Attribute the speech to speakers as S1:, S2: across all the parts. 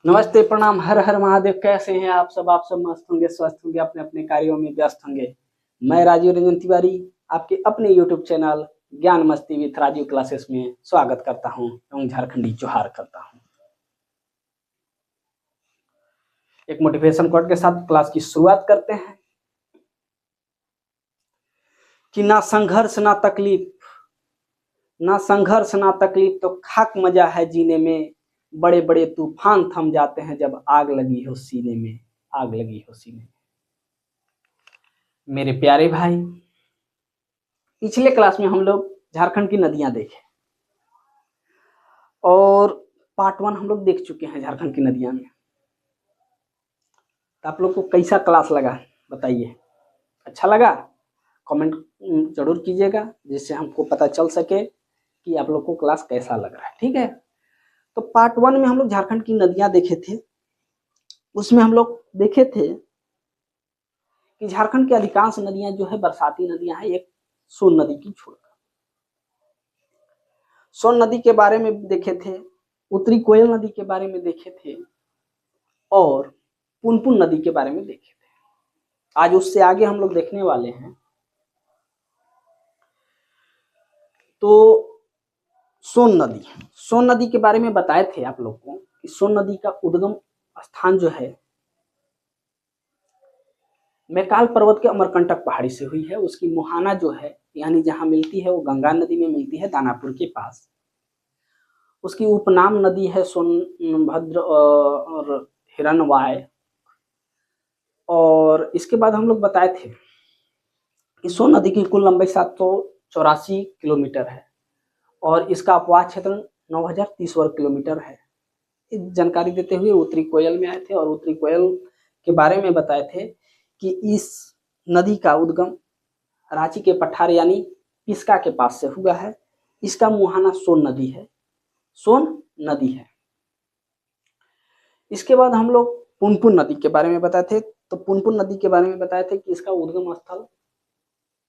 S1: नमस्ते, प्रणाम, हर हर महादेव। कैसे हैं आप सब? आप सब मस्त होंगे, स्वस्थ होंगे, अपने अपने कार्यों में व्यस्त होंगे। मैं राजीव रंजन तिवारी आपके अपने यूट्यूब चैनल ज्ञान मस्ती विथ राजीव क्लासेस में स्वागत करता हूं एवं झारखंडी जोहार करता हूं। एक मोटिवेशन कोट के साथ क्लास की शुरुआत करते हैं कि ना संघर्ष ना तकलीफ, ना संघर्ष ना तकलीफ तो खाक मजा है जीने में। बड़े बड़े तूफान थम जाते हैं जब आग लगी हो सीने में, आग लगी हो सीने में। मेरे प्यारे भाई, पिछले क्लास में हम लोग झारखंड की नदियां देखे और पार्ट 1 हम लोग देख चुके हैं झारखंड की नदियां में। तो आप लोग को कैसा क्लास लगा बताइए? अच्छा लगा? कमेंट जरूर कीजिएगा जिससे हमको पता चल सके कि आप लोग को क्लास कैसा लग रहा है। ठीक है, तो पार्ट 1 में हम लोग झारखंड की नदियां देखे थे। उसमें हम लोग देखे थे कि झारखंड की अधिकांश नदियां जो है बरसाती नदियां हैं, एक सोन नदी की छोड़कर। सोन नदी के बारे में देखे थे, उत्तरी कोयल नदी के बारे में देखे थे और पुनपुन नदी के बारे में देखे थे। आज उससे आगे हम लोग देखने वाले हैं। तो सोन नदी के बारे में बताए थे आप लोग को कि सोन नदी का उद्गम स्थान जो है मैकाल पर्वत के अमरकंटक पहाड़ी से हुई है। उसकी मुहाना जो है यानी जहां मिलती है वो गंगा नदी में मिलती है, दानापुर के पास। उसकी उपनाम नदी है सोनभद्र और हिरण्वाय। और इसके बाद हम लोग बताए थे कि सोन नदी की कुल लंबाई 784 किलोमीटर है और इसका अपवाह क्षेत्र 9030 वर्ग किलोमीटर है। इस जानकारी देते हुए उत्तरी कोयल में आए थे और उत्तरी कोयल के बारे में बताए थे कि इस नदी का उद्गम रांची के पठार यानी पिस्का के पास से हुआ है। इसका मुहाना सोन नदी है, सोन नदी है। इसके बाद हम लोग पुनपुन नदी के बारे में बताए थे। तो पुनपुन नदी के बारे में बताए थे कि इसका उद्गम स्थल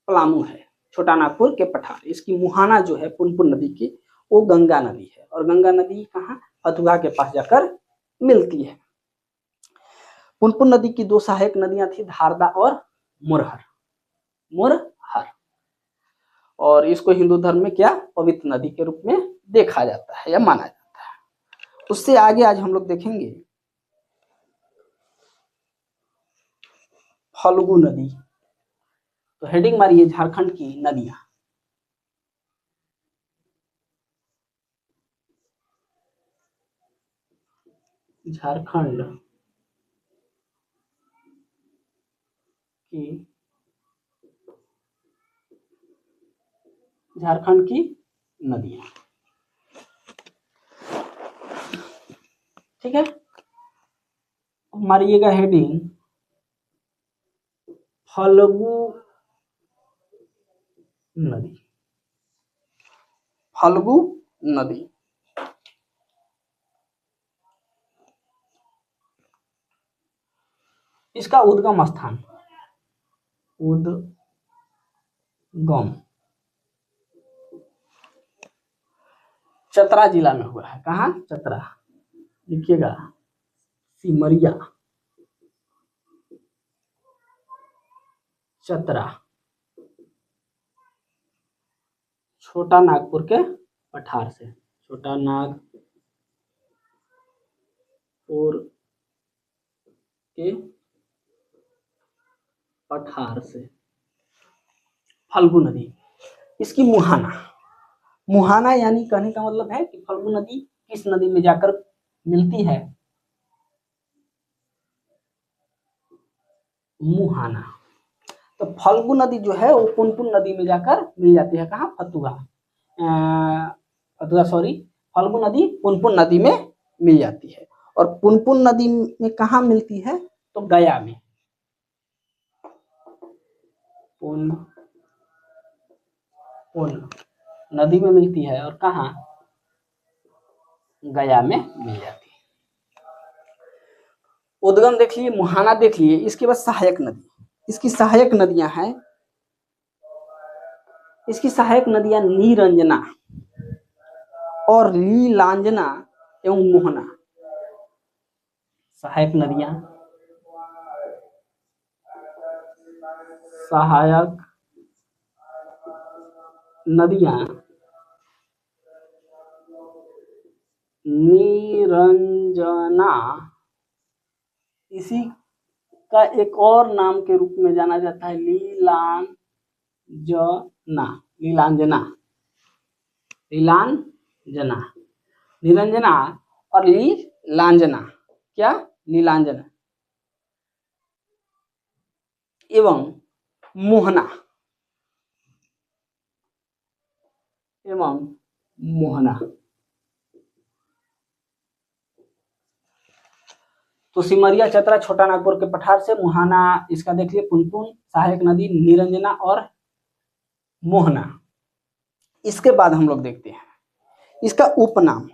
S1: पलामू है, छोटा नागपुर के पठार। इसकी मुहाना जो है पुनपुन नदी की वो गंगा नदी है और गंगा नदी कहाँ? फतुहा के पास जाकर मिलती है। पुनपुन नदी की दो सहायक नदियां थी, धारदा और मुरहर। और इसको हिंदू धर्म में क्या पवित्र नदी के रूप में देखा जाता है या माना जाता है। उससे आगे आज हम लोग देखेंगे फल्गु नदी। तो हेडिंग मारिए झारखंड की नदियां। झारखंड की नदियां। ठीक है, मारिएगा हेडिंग फल्गु नदी। फल्गु नदी इसका उद्गम स्थान चतरा जिला में हुआ है। कहाँ? चतरा। लिखिएगा सिमरिया, चतरा, छोटा नागपुर के पठार से। छोटा नागपुर के पठार से फल्गु नदी। इसकी मुहाना यानी कहने का मतलब है कि फल्गु नदी किस नदी में जाकर मिलती है? मुहाना। तो फल्गु नदी जो है वो पुनपुन नदी में जाकर मिल जाती है। कहाँ? फल्गु नदी पुनपुन नदी में मिल जाती है। और पुनपुन नदी में कहाँ मिलती है? तो गया में। पुनपुन नदी में मिलती है और कहाँ? गया में मिल जाती है। उद्गम देख लिए, मुहाना देख लिए। इसके बाद सहायक नदी। इसकी सहायक नदियां हैं, इसकी सहायक नदियां नीरंजना और लीलांजना एवं मोहना। सहायक नदियां, सहायक नदियां, निरंजना, इसी का एक और नाम के रूप में जाना जाता है लीलांजना, लीलांजना, लीलांजना, निरंजना और लीलांजना, क्या लीलांजना एवं मोहना, एवं मोहना। तो सिमरिया, चतरा, छोटा नागपुर के पठार से, मुहाना इसका देखिए पुनपुन, सहायक नदी निरंजना और मोहना। इसके बाद हम लोग देखते हैं इसका उपनाम,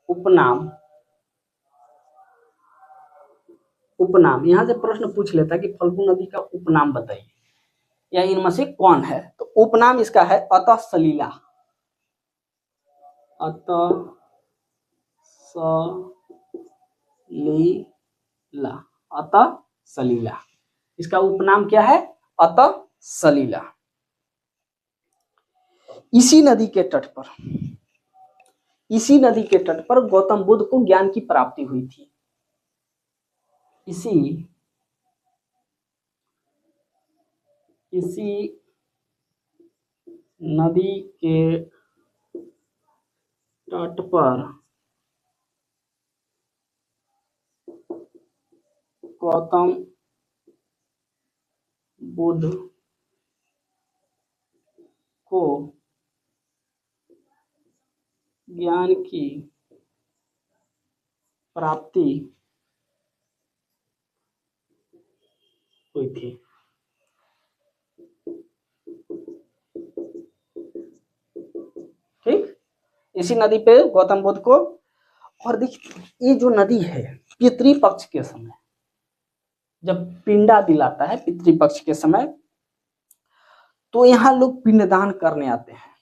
S1: उपनाम, उपनाम यहां से प्रश्न पूछ लेता है कि फल्गु नदी का उपनाम बताइए या इनमें से कौन है। तो उपनाम इसका है अतः सलीला, अतः सलीला, अतः सलीला, इसका उपनाम क्या है, अतः सलीला। इसी नदी के तट पर, इसी नदी के तट पर गौतम बुद्ध को ज्ञान की प्राप्ति हुई थी। इसी नदी के तट पर गौतम बुद्ध को ज्ञान की प्राप्ति हुई थी। ठीक, इसी नदी पे गौतम बुद्ध को, और देखिए ये जो नदी है पितृपक्ष के समय, जब पिंडा दिलाता है पितृपक्ष के समय, तो यहाँ लोग पिंडदान करने आते हैं।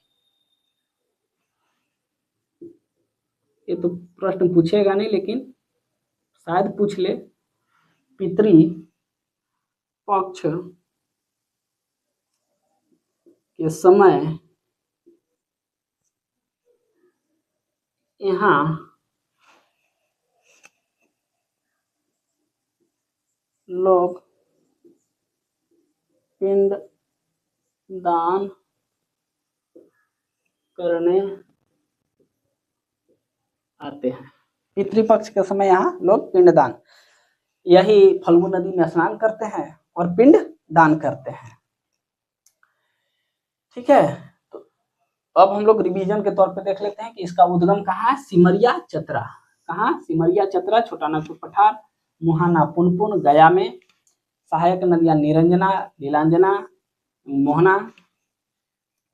S1: ये तो प्रश्न पूछेगा नहीं लेकिन शायद पूछ ले, पितृपक्ष के समय यहाँ लोग पिंड दान करने आते हैं। पितृपक्ष के समय यहाँ लोग पिंडदान, यही फल्गु नदी में स्नान करते हैं और पिंड दान करते हैं। ठीक है, तो अब हम लोग रिवीजन के तौर पे देख लेते हैं कि इसका उद्गम कहाँ है, सिमरिया चतरा, कहाँ, सिमरिया चतरा, छोटा नागपुर पठार, मुहाना पुनपुन गया में, सहायक नदियां निरंजना, लीलांजना, मोहना,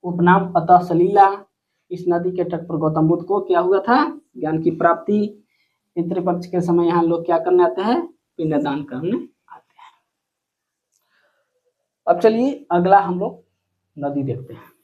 S1: उपनाम अतः सलीला। इस नदी के तट पर गौतम बुद्ध को क्या हुआ था, ज्ञान की प्राप्ति। पितृपक्ष के समय यहाँ लोग क्या करने आते हैं, पिंडदान करने आते हैं। अब चलिए अगला हम लोग नदी देखते हैं।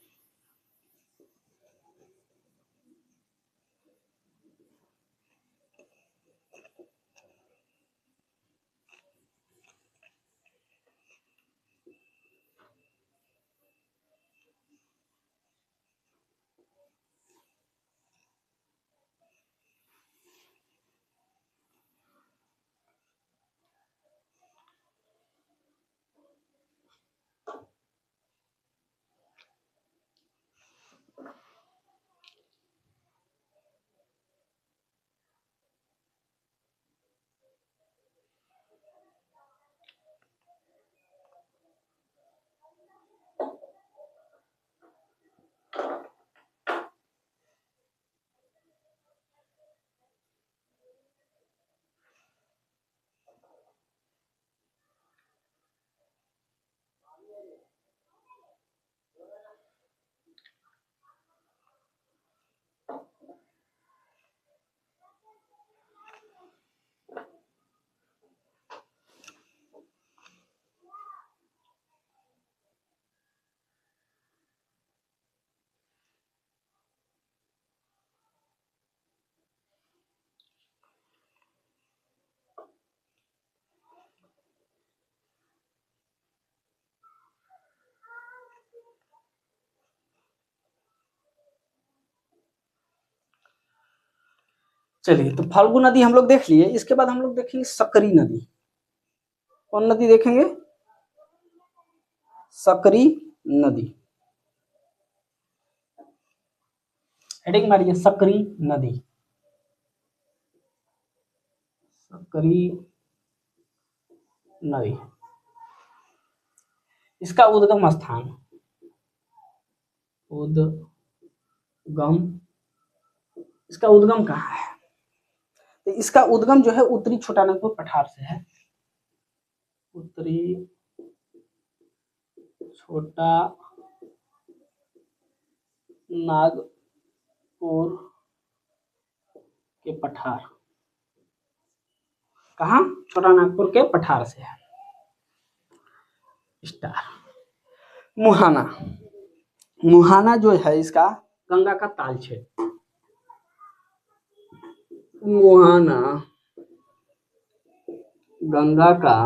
S1: चलिए, तो फाल्गु नदी हम लोग देख लिए। इसके बाद हम लोग देखेंगे सकरी नदी। कौन नदी देखेंगे? सकरी नदी। हेडिंग मारिए, सकरी नदी। सकरी नदी, इसका उद्गम स्थान, उद्गम, इसका उद्गम कहाँ है? तो इसका उद्गम जो है उत्तरी छोटानागपुर पठार से है। उत्तरी छोटा नागपुर के पठार, कहाँ? छोटा नागपुर के पठार से है। स्टार। मुहाना, मुहाना जो है इसका गंगा का ताल क्षेत्र। मुहाना गंगा का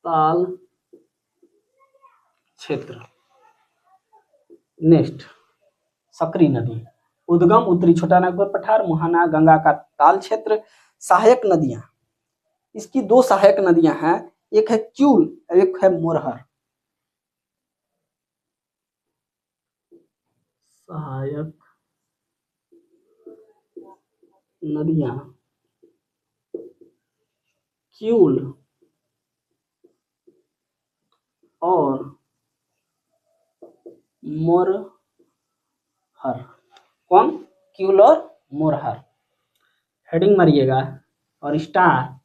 S1: ताल क्षेत्र। नेक्स्ट, सकरी नदी, उद्गम उत्तरी छोटानागपुर पठार, मुहाना गंगा का ताल क्षेत्र। सहायक नदियां, इसकी दो सहायक नदियां हैं, एक है क्यूल और एक है मोरहर। सहायक नदियां क्यूल और मोरहर। कौन? क्यूल और मोरहर। हेडिंग मारिएगा और स्टार।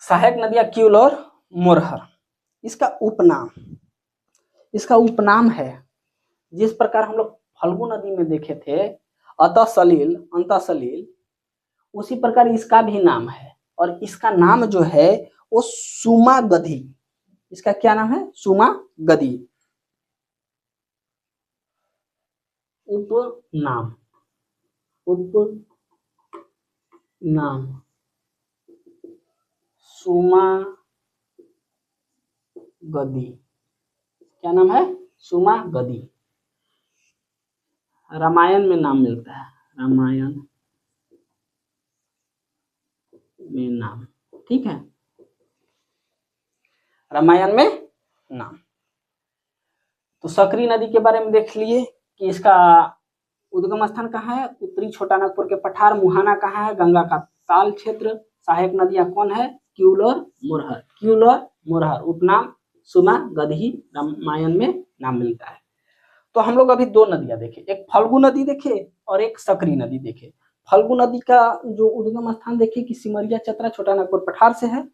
S1: सहायक नदियां क्यूल और मोरहर। इसका उपनाम, इसका उपनाम है, जिस प्रकार हम लोग फल्गु नदी में देखे थे अतः सलील अंतः सलील, उसी प्रकार इसका भी नाम है। और इसका नाम जो है वो सुमा गधी। इसका क्या नाम है? सुमा गधी। उपनाम, उपनाम सुमा गधी। क्या नाम है? सुमा गधी। रामायण में नाम मिलता है, रामायण में नाम। ठीक है, रामायण में नाम। तो सकरी नदी के बारे में देख लिए कि इसका उद्गम स्थान कहाँ है? उत्तरी छोटानागपुर के पठार। मुहाना कहाँ है? गंगा का ताल क्षेत्र। सहायक नदियां कौन है? क्यूल और मोरहर। क्यूल और मोरहर। उपनाम सुमा गधी, रामायण में नाम मिलता है। तो हम लोग अभी दो नदियां देखे, एक फल्गु नदी देखे और एक सकरी नदी देखे। फल्गु नदी का जो उद्गम स्थान देखे कि सिमरिया चतरा छोटानागपुर पठार से है।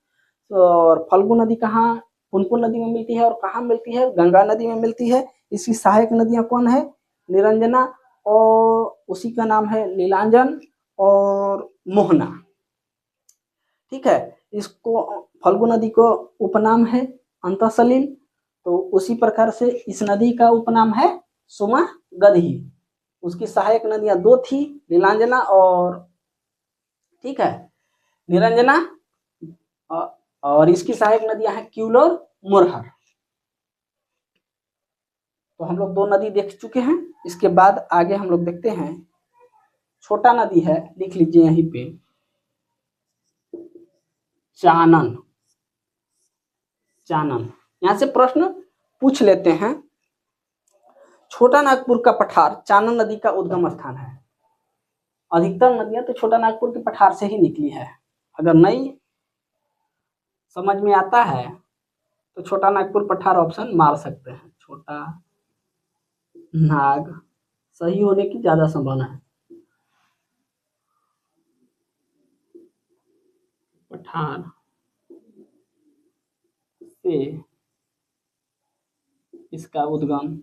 S1: और फल्गु नदी कहाँ? पुनपुन नदी में मिलती है। और कहाँ मिलती है? गंगा नदी में मिलती है। इसकी सहायक नदियां कौन है? निरंजना, और उसी का नाम है नीलांजन और मोहना। ठीक है, इसको फल्गु नदी को उपनाम है अंतःसलील। तो उसी प्रकार से इस नदी का उपनाम है सुमा गधी। उसकी सहायक नदियां दो थी, नीलांजना और, ठीक है, निरंजना, और इसकी सहायक नदियां हैं क्यूल और मोरहर। तो हम लोग दो नदी देख चुके हैं। इसके बाद आगे हम लोग देखते हैं छोटा नदी है, लिख लीजिए यहीं पे, चानन। चानन, यहां से प्रश्न पूछ लेते हैं। छोटा नागपुर का पठार चानन नदी का उद्गम स्थान है। अधिकतर नदियां तो छोटा नागपुर के पठार से ही निकली है। अगर नहीं समझ में आता है तो छोटा नागपुर पठार ऑप्शन मार सकते हैं। छोटा नाग सही होने की ज्यादा संभावना है। पठार से इसका उद्गम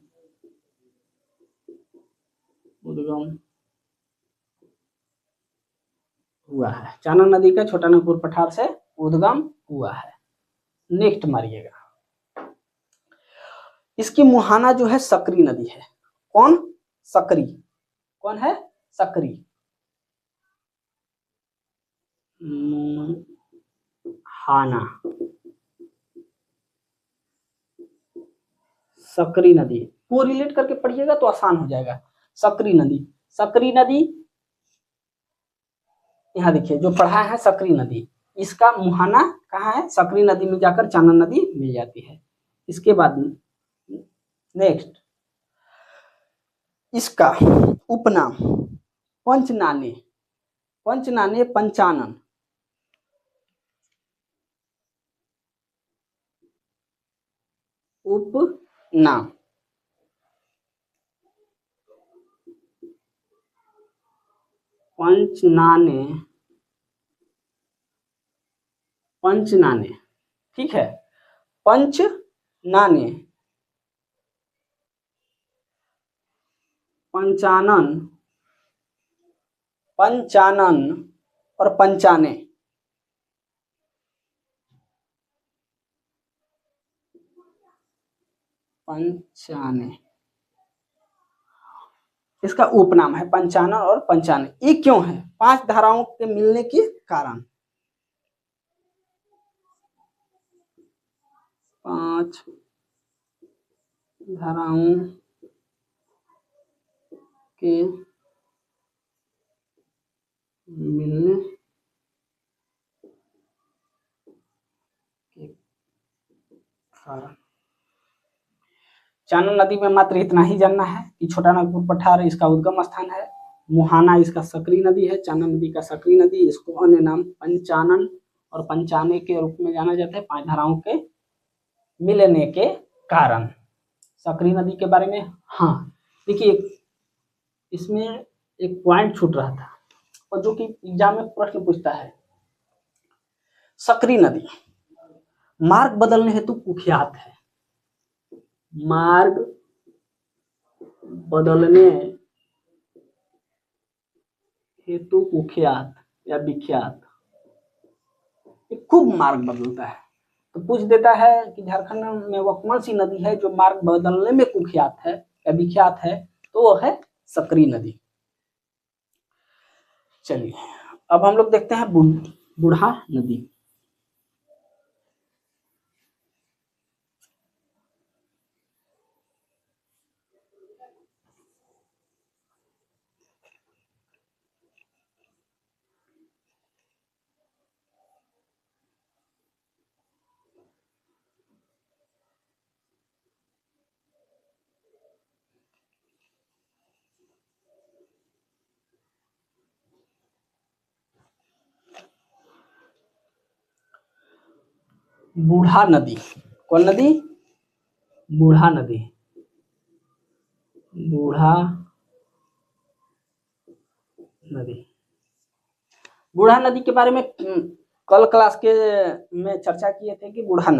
S1: हुआ है। चानन नदी का छोटा नागपुर पठार से उद्गम हुआ है। नेक्स्ट मारिएगा। इसकी मुहाना जो है सकरी नदी है। कौन? सकरी। कौन है? सकरी। मुहाना, सकरी नदी कोरिलेट करके पढ़िएगा तो आसान हो जाएगा। सकरी नदी, सकरी नदी यहाँ देखिए जो पढ़ा है सकरी नदी, इसका मुहाना कहाँ है? सकरी नदी में जाकर चानन नदी मिल जाती है। इसके बाद नेक्स्ट, इसका उपनाम पंचनाने, पंचनाने पंचानन, उपनाम पंचनाने, पंचनाने, ठीक है, पंचनाने, पंचानन, पंचानन और पंचाने, पंचाने, इसका उपनाम है पंचानन और पंचाने। ये क्यों है? 5 धाराओं के मिलने के कारण, 5 धाराओं के मिलने के कारण। चानन नदी में मात्र इतना ही जानना है कि छोटा नागपुर पठार इसका उद्गम स्थान है, मुहाना इसका सकरी नदी है, चानन नदी का सकरी नदी, इसको अन्य नाम पंचानन और पंचाने के रूप में जाना जाता है 5 धाराओं के मिलने के कारण। सकरी नदी के बारे में, हाँ देखिए इसमें एक पॉइंट छूट रहा था और जो कि एग्जाम में प्रश्न पूछता है। सकरी नदी मार्ग बदलने हेतु कुख्यात है, मार्ग बदलने हेतु कुख्यात या विख्यात, खूब मार्ग बदलता है। तो पूछ देता है कि झारखंड में वह कौन सी नदी है जो मार्ग बदलने में कुख्यात है या विख्यात है? तो वो है सकरी नदी। चलिए अब हम लोग देखते हैं बूढ़ा नदी। बूढ़ा नदी, कौन नदी? बूढ़ा नदी, बूढ़ा नदी। बूढ़ा नदी के बारे में कल क्लास के में चर्चा किए थे कि बूढ़ा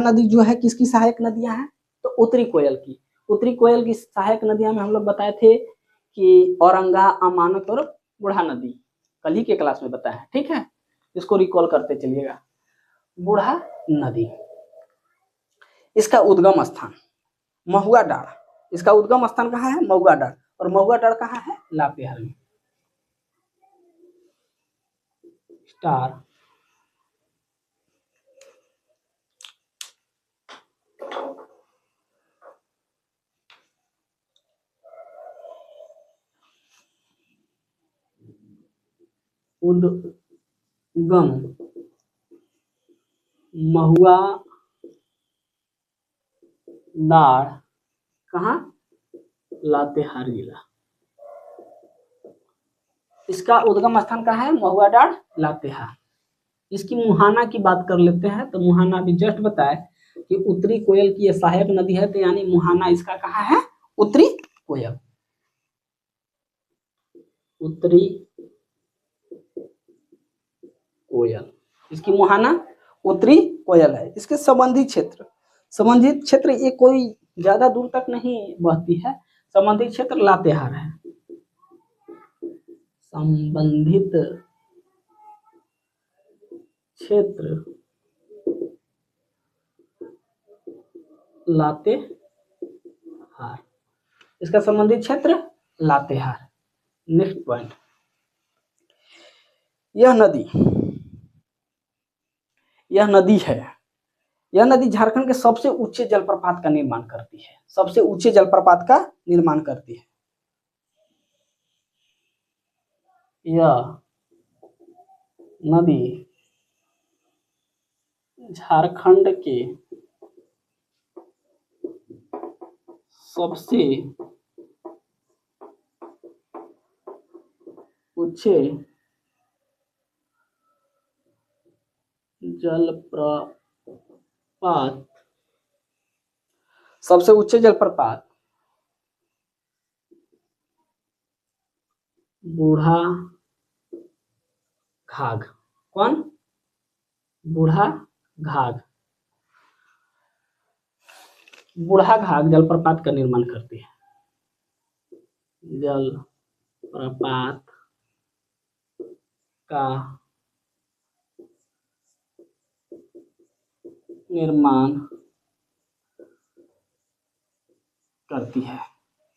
S1: नदी जो है किसकी सहायक नदियां हैं? तो उत्तरी कोयल की, उत्तरी कोयल की सहायक नदियां में हम लोग बताए थे कि औरंगा, अमानत और बूढ़ा नदी, कल ही के क्लास में बताया है, ठीक है, इसको रिकॉल करते चलिएगा। बूढ़ा नदी, इसका उद्गम स्थान महुआ डाढ़, इसका उद्गम स्थान कहाँ है? महुआ डाढ़, और महुआ डाढ़ कहाँ है? लातेहार में। स्टार उद्गम महुआ डाढ़, कहाँ? लातेहार जिला। इसका उद्गम स्थान कहाँ है? महुआ डाढ़, लातेहार। इसकी मुहाना की बात कर लेते हैं। तो मुहाना भी जस्ट बताए कि उत्तरी कोयल की यह सहायक नदी है, तो यानी मुहाना इसका कहाँ है? उत्तरी कोयल, उत्तरी कोयल, इसकी मुहाना उत्तरी कोयल है। इसके संबंधित क्षेत्र ये कोई ज्यादा दूर तक नहीं बहती है, संबंधित क्षेत्र लातेहार है, संबंधित क्षेत्र लातेहार, इसका संबंधित क्षेत्र लातेहार। नेक्स्ट पॉइंट, यह नदी है यह नदी झारखंड के सबसे ऊंचे जलप्रपात का निर्माण करती है, सबसे ऊंचे जलप्रपात का निर्माण करती है। यह नदी झारखंड के सबसे ऊंचे जलप्रपात, सबसे ऊंचे जलप्रपात बूढ़ा घाघ, कौन? बूढ़ा घाघ, बूढ़ा घाघ जलप्रपात का निर्माण करती है। जलप्रपात का निर्माण करती है।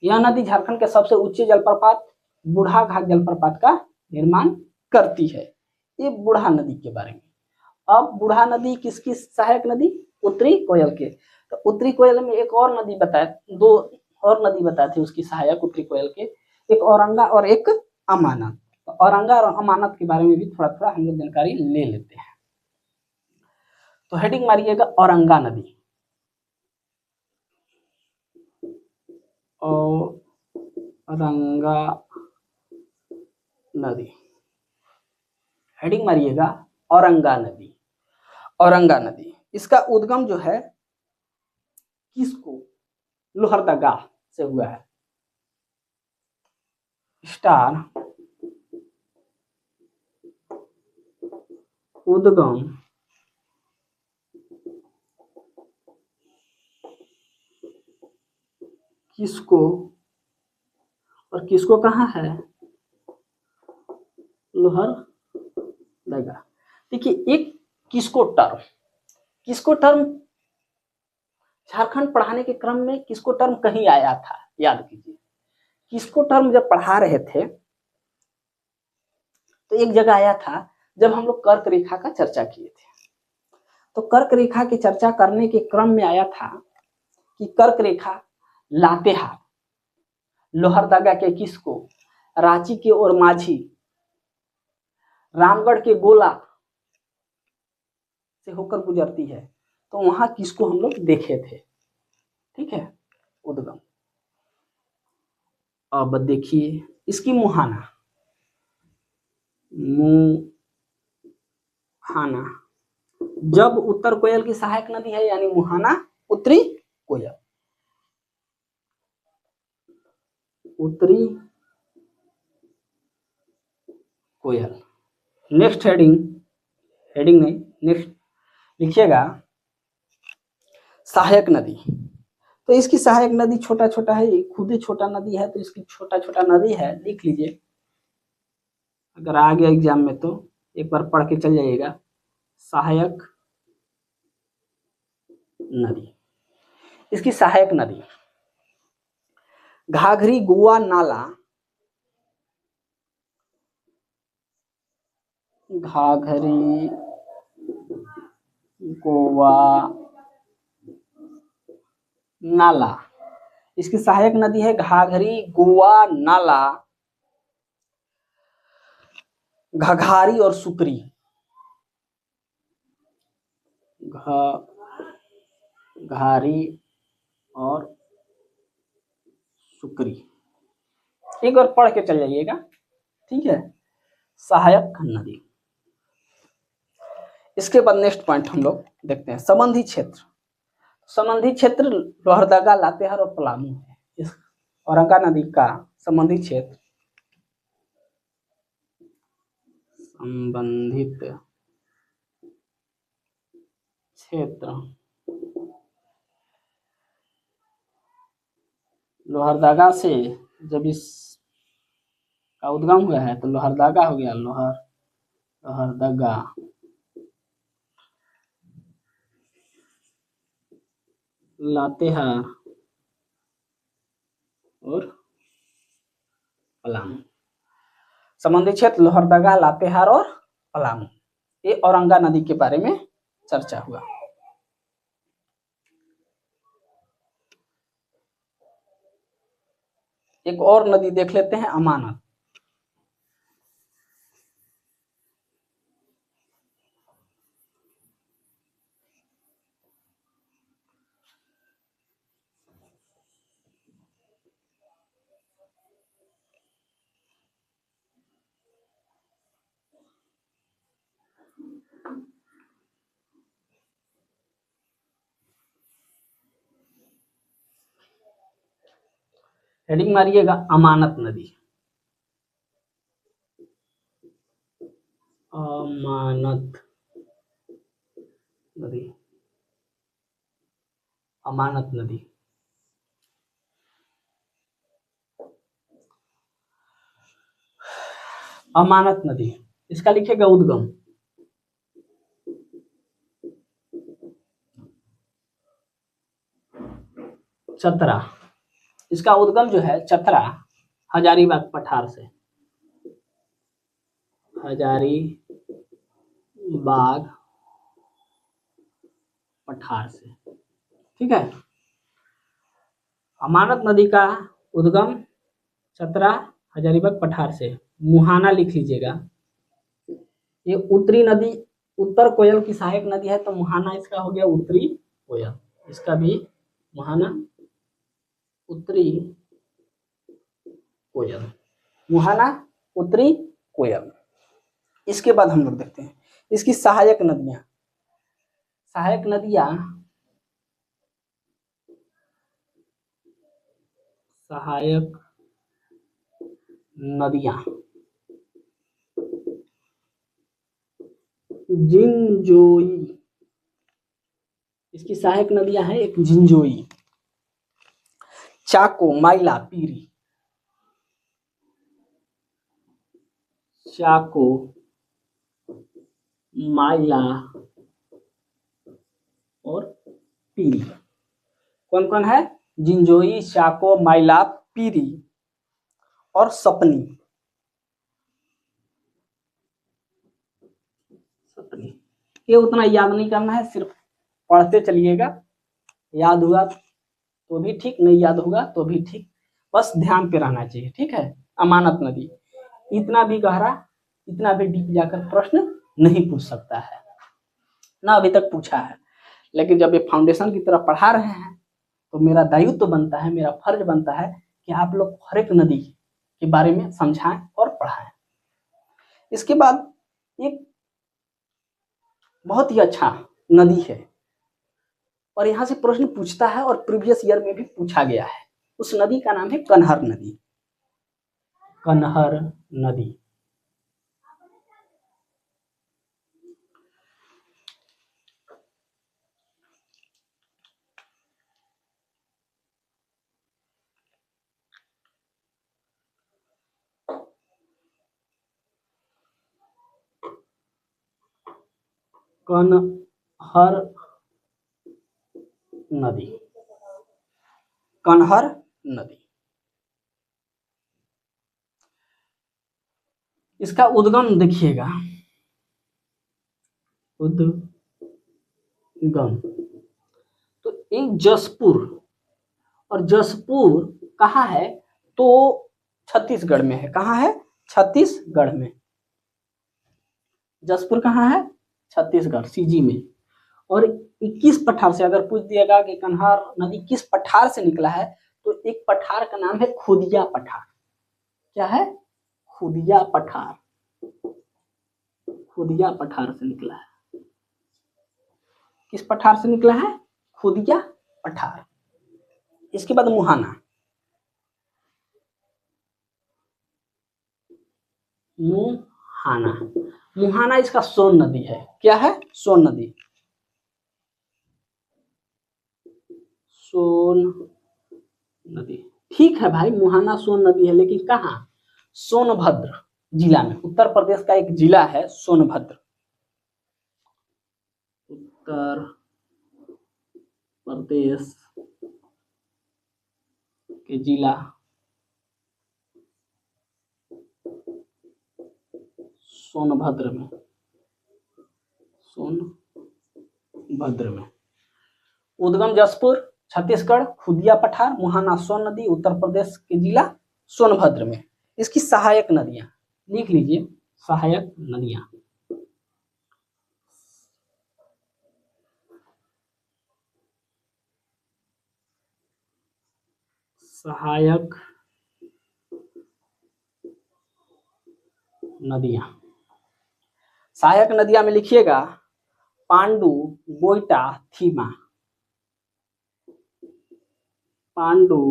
S1: यह नदी झारखंड के सबसे ऊंचे जलप्रपात बूढ़ा घाघ जलप्रपात का निर्माण करती है। ये बूढ़ा नदी के बारे में। अब बूढ़ा नदी किसकी सहायक नदी? उत्तरी कोयल के। तो उत्तरी कोयल में एक और नदी बताए, दो और नदी बताए थे उसकी सहायक उत्तरी कोयल के, एक औरंगा और एक अमानत। तो औरंगा और अमानत के बारे में भी थोड़ा थोड़ा हम लोग जानकारी ले लेते हैं। तो हेडिंग मारिएगा औरंगा नदी। औरंगा नदी, हेडिंग मारिएगा औरंगा नदी। औरंगा नदी, इसका उद्गम जो है किसको? लोहरदगा से हुआ है। स्टार उद्गम किसको और किसको कहाँ है? लोहरदगा। देखिए एक किसको टर्म झारखंड पढ़ाने के क्रम में किसको टर्म कहीं आया था, याद कीजिए। किसको टर्म जब पढ़ा रहे थे तो एक जगह आया था जब हम लोग कर्क रेखा का चर्चा किए थे। तो कर्क रेखा की चर्चा करने के क्रम में आया था कि कर्क रेखा लातेहार लोहरदगा के किसको, रांची के और माझी, रामगढ़ के गोला से होकर गुजरती है। तो वहां किसको हम लोग देखे थे, ठीक है, उद्गम। अब देखिए इसकी मुहाना, मुहाना जब उत्तर कोयल की सहायक नदी है, यानी मुहाना उत्तरी कोयल, उत्तरी कोयल। नेक्स्ट हेडिंग नहीं, नेक्स्ट लिखिएगा सहायक नदी। तो इसकी सहायक नदी छोटा छोटा है, खुद ही छोटा नदी है, तो इसकी छोटा छोटा नदी है, लिख लीजिए। अगर आ गया एग्जाम में तो एक बार पढ़ के चल जाइएगा। सहायक नदी, इसकी सहायक नदी घाघरी गोवा नाला, घाघरी गोवा नाला, इसकी सहायक नदी है घाघरी गोवा नाला, घघारी और सुकरी, घाघरी और सुकरी। एक बार पढ़ के चल जाइएगा, ठीक है। सहायक नदी। इसके बाद नेक्स्ट पॉइंट हम लोग देखते हैं संबंधी क्षेत्र। संबंधी क्षेत्र लोहरदगा, लातेहार और पलामू है। इस औरंगा नदी का संबंधी क्षेत्र, संबंधित क्षेत्र लोहरदगा से जब इस का उद्गम हुआ है तो लोहरदगा हो गया, लोहरदगा, लातेहार और पलामू। संबंधी क्षेत्र लोहरदगा, लातेहार और पलामू। ये औरंगा नदी के बारे में चर्चा हुआ। एक और नदी देख लेते हैं, अमानत। हेडिंग मारिएगा अमानत नदी। अमानत नदी, अमानत नदी। अमानत नदी, इसका लिखिएगा उद्गम। चतरा, इसका उद्गम जो है चतरा हजारीबाग पठार से, हजारीबाग पठार से, ठीक है। अमानत नदी का उद्गम चतरा हजारीबाग पठार से। मुहाना लिख लीजिएगा, ये उत्तरी नदी, उत्तर कोयल की सहायक नदी है, तो मुहाना इसका हो गया उत्तरी कोयल, इसका भी मुहाना उत्तरी कोयल, मुहाना उत्तरी कोयल। इसके बाद हम लोग देखते हैं इसकी सहायक नदियां। सहायक नदियां, सहायक नदियां, जिंजोई, इसकी सहायक नदियां हैं, एक जिंजोई, चाको, माइला, पीरी, चाको, माइला और पीरी। कौन कौन है? जिंजोई, चाको, माइला, पीरी और सपनी। सपनी ये उतना याद नहीं करना है, सिर्फ पढ़ते चलिएगा, याद हुआ तो भी ठीक, नहीं याद होगा तो भी ठीक, बस ध्यान पे रहना चाहिए, ठीक है। अमानत नदी इतना भी गहरा, इतना भी डीप जाकर प्रश्न नहीं पूछ सकता है ना, अभी तक पूछा है, लेकिन जब ये फाउंडेशन की तरफ पढ़ा रहे हैं तो मेरा दायित्व तो बनता है, मेरा फर्ज बनता है कि आप लोग हर एक नदी के बारे में समझाएं और पढ़ाएं। इसके बाद एक बहुत ही अच्छा नदी है और यहाँ से प्रश्न पूछता है और प्रीवियस ईयर में भी पूछा गया है, उस नदी का नाम है कन्हर नदी। कन्हर नदी, कन्हर नदी, कन्हर नदी। इसका उद्गम देखिएगा, उद्गम तो एक जसपुर, और जसपुर कहाँ है? तो छत्तीसगढ़ में है। कहाँ है? छत्तीसगढ़ में। जसपुर कहाँ है? छत्तीसगढ़, सीजी में। और 21 पठार से अगर पूछ दिएगा कि कन्हार नदी किस पठार से निकला है, तो एक पठार का नाम है खुदिया पठार। क्या है? खुदिया पठार, खुदिया पठार से निकला है। किस पठार से निकला है? खुदिया पठार। इसके बाद मुहाना, मुहाना, मुहाना इसका सोन नदी है। क्या है? सोन नदी, सोन नदी। ठीक है भाई, मुहाना सोन नदी है, लेकिन कहाँ? सोनभद्र जिला में। उत्तर प्रदेश का एक जिला है सोनभद्र, उत्तर प्रदेश के जिला सोनभद्र में, सोनभद्र में। उद्गम जसपुर छत्तीसगढ़, खुदिया पठार, मुहाना सोन नदी उत्तर प्रदेश के जिला सोनभद्र में। इसकी सहायक नदियां लिख लीजिए, सहायक नदियां। सहायक नदियां, सहायक नदियां में लिखिएगा पांडु, गोइटा, थीमा। पांडु,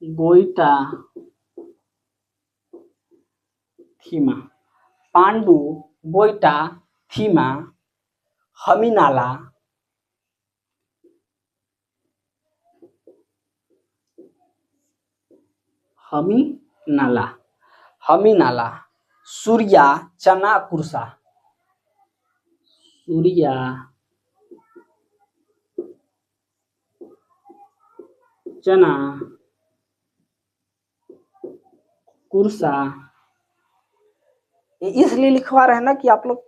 S1: गोइटा, थीमा। पांडु, गोइटा, थीमा, हमीनाला, हमीनाला, हमीनाला, सूर्या, चना, कुर्सा। सूर्या, चना, कुर्सा। ये इसलिए लिखवा रहे हैं ना कि आप लोग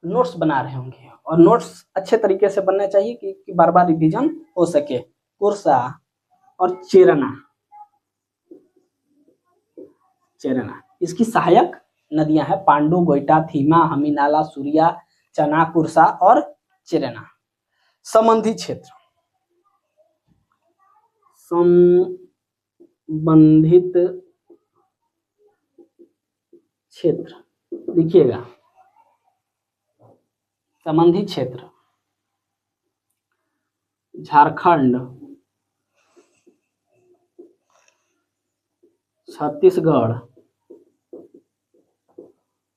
S1: नोट्स बना रहे होंगे, और नोट्स अच्छे तरीके से बनना चाहिए कि बार बार रिवीजन हो सके। कुर्सा और चेरना, चेरना इसकी सहायक नदियां हैं। पांडु, गोइटा, थीमा, हमीनाला, सूर्या, चना, कुर्सा और चेरना। संबंधी क्षेत्र, संबंधित क्षेत्र लिखिएगा, संबंधी क्षेत्र झारखंड, छत्तीसगढ़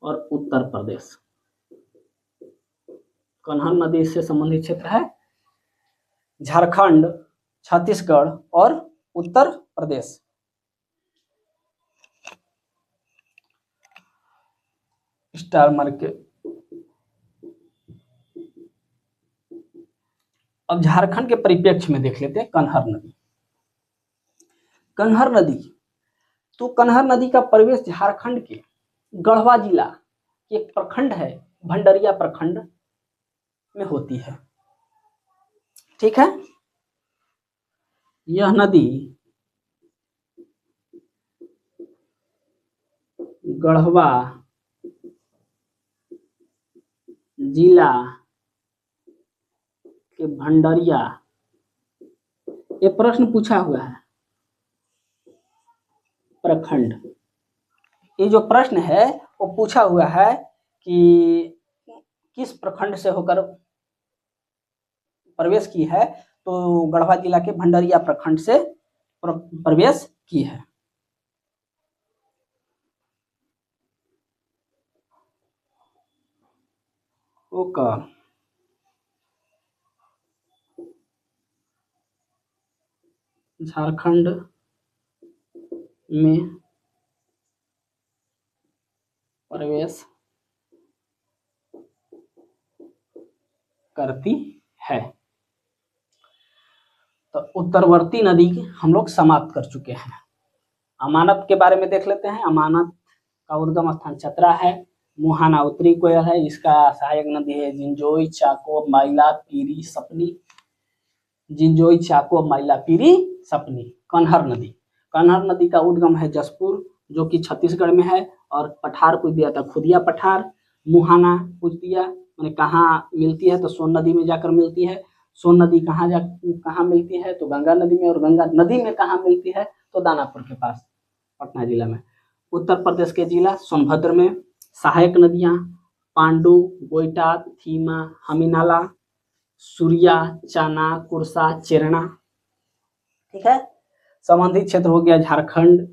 S1: और उत्तर प्रदेश। कन्हान नदी से संबंधित क्षेत्र है झारखंड, छत्तीसगढ़ और उत्तर प्रदेश। स्टार मार्क के। अब झारखंड के परिप्रेक्ष्य में देख लेते हैं कन्हर नदी। कन्हर नदी, तो कन्हर नदी का प्रवेश झारखंड के गढ़वा जिला के एक प्रखंड है, भंडरिया प्रखंड में होती है। ठीक है, यह नदी गढ़वा जिला के भंडरिया, ये प्रश्न पूछा हुआ है प्रखंड। ये जो प्रश्न है वो पूछा हुआ है कि किस प्रखंड से होकर प्रवेश की है, तो गढ़वा जिला के भंडरिया प्रखंड से प्रवेश की है। ओका झारखंड में प्रवेश करती है। तो उत्तरवर्ती नदी हम लोग समाप्त कर चुके हैं। अमानत के बारे में देख लेते हैं। अमानत का उद्गम स्थान चतरा है। मुहाना उत्तरी कोयल है, इसका सहायक नदी है जिंजोई, चाको, माइला, पीरी, सपनी। जिंजोई, चाको, माइला, पीरी, सपनी। कन्हर नदी, कन्हर नदी का उद्गम है जसपुर, जो कि छत्तीसगढ़ में है, और पठार पूछ दिया था, खुदिया पठार। मुहाना पूछ दिया, मैंने कहाँ मिलती है, तो सोन नदी में जाकर मिलती है। सोन नदी कहाँ मिलती है, तो गंगा नदी में, और गंगा नदी में कहाँ मिलती है, तो दानापुर के पास, पटना जिला में। उत्तर प्रदेश के जिला सोनभद्र में। सहायक नदियां पांडु, गोइटा, थीमा, हमीनाला, सूर्या, चाना, कुर्सा, चेरना। ठीक है, संबंधित क्षेत्र हो गया झारखंड,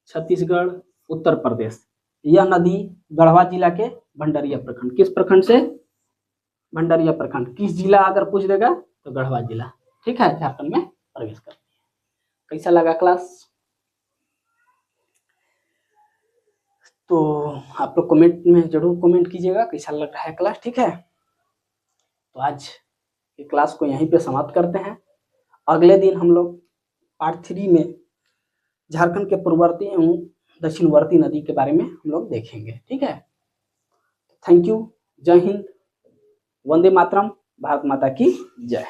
S1: छत्तीसगढ़, उत्तर प्रदेश। यह नदी गढ़वा जिला के भंडरिया प्रखंड, किस प्रखंड से, भंडरिया प्रखंड। किस जिला अगर पूछ देगा तो गढ़वा जिला। ठीक है, झारखंड में प्रवेश करती है। कैसा लगा क्लास? तो आप लोग कमेंट में जरूर कमेंट कीजिएगा कैसा लग रहा है क्लास। ठीक है, तो आज ये क्लास को यहीं पे समाप्त करते हैं। अगले दिन हम लोग पार्ट 3 में झारखंड के पूर्ववर्ती एवं दक्षिणवर्ती नदी के बारे में हम लोग देखेंगे। ठीक है, थैंक यू, जय हिंद, वंदे मातरम, भारत माता की जय।